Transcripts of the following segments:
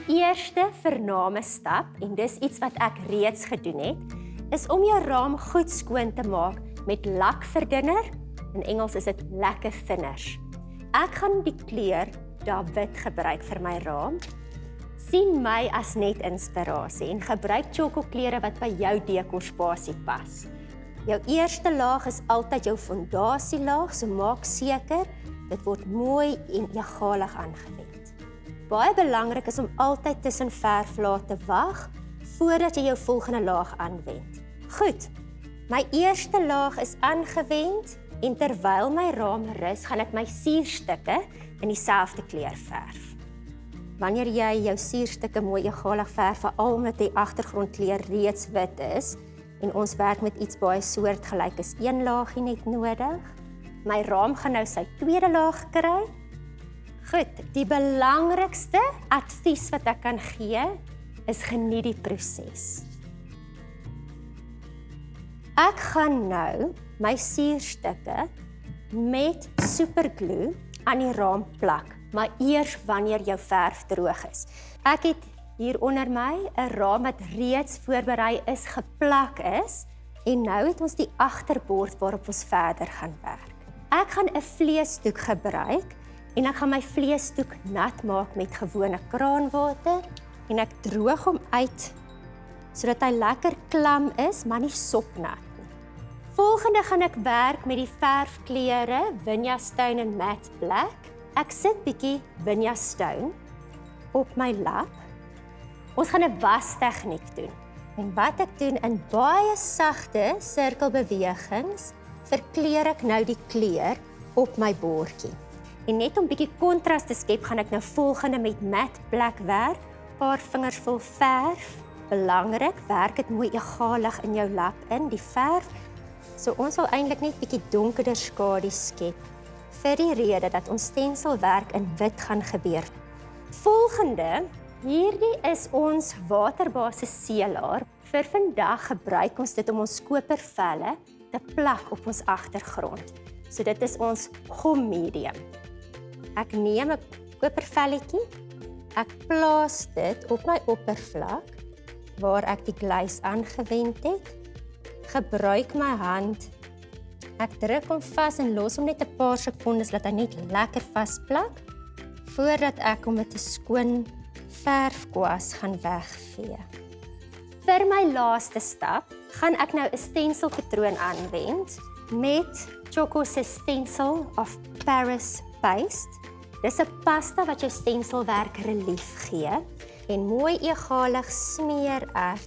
eerste vername stap, en dis iets wat ek reeds gedoen het, is om jou raam goed skoon te maak met lakverdunner. In Engels is dit lekker thinners. Ek gaan die kleur David gebruik vir my raam. Sien my as net inspirasie en gebruik Tjhoko kleure wat by jou dekorspasie pas. Jou eerste laag is altyd jou fondasielaag, so maak seker dit word mooi en egalig aangewend. Baie belangrik is om altyd tussen verflae te wag voordat jy jou volgende laag aanwend. Goed, my eerste laag is aangewend en terwyl my raam rus, gaan ek my suurstukke in dieselfde kleur verf. Wanneer jy jou suurstukke mooi egalig verf, veral omdat die agtergrondkleur reeds wit is, en ons werk met iets baie soortgelyk, is een laagie net nodig. My raam gaan nou sy tweede laag kry. Goed, die belangrikste advies wat ek kan gee, is geniet die proses. Ek gaan nou my suurstukke met superglue aan die raam plak, maar eers wanneer jou verf droog is. Ek het hier onder my 'n raam wat reeds voorberei is, geplak is, en nou het ons die agterbord waarop ons verder gaan werk. Ek gaan 'n vleesdoek gebruik en ek gaan my vleesdoek nat maak met gewone kraanwater en ek droog hom uit sodat hy lekker klam is, maar nie sopnat nie. Volgende gaan ek werk met die verfkleure Vinja Stone en Matte Black. Ek sit bietjie Vinja Stone op my lap. Ons gaan 'n wastegniek doen. En wat ek doen, in baie sagte sirkelbewegings verkleur ek nou die kleur op my bordjie. En net om bietjie kontras te skep, gaan ek nou volgende met Matte Black werk. Paar vingers vol verf. Belangrik, werk dit mooi egalig in jou lap in, die verf. So ons wil eintlik net bietjie donkerder skadu skep, vir die rede dat ons stenselwerk in wit gaan gebeur. Volgende, hierdie is ons waterbasis seelaar. Vir vandag gebruik ons dit om ons kopervelle te plak op ons agtergrond. So dit is ons gom medium. Ek neem 'n kopervelletjie, ek plaas dit op my oppervlak waar ek die glaze aangewend het. Gebruik my hand. Ek druk hom vas en los hom net 'n paar sekondes dat hy net lekker vasplak voordat ek hom met 'n skoon verfkwas gaan wegvee. Vir my laaste stap gaan ek nou 'n stenselpatroon aanwend met Tjhoko se Stencil of Paris paste. Dis 'n pasta wat jou stenselwerk relief gee en mooi egalig smeer ek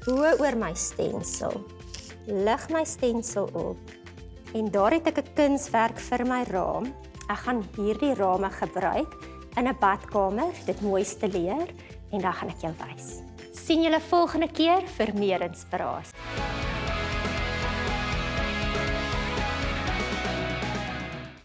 bo oor my stensel. Lig my stensel op en daar het ek 'n kunswerk vir my raam. Ek gaan hierdie rame gebruik in 'n badkamer, dit mooi stileer en dan gaan ek jou wys. Sien julle volgende keer vir meer inspirasie.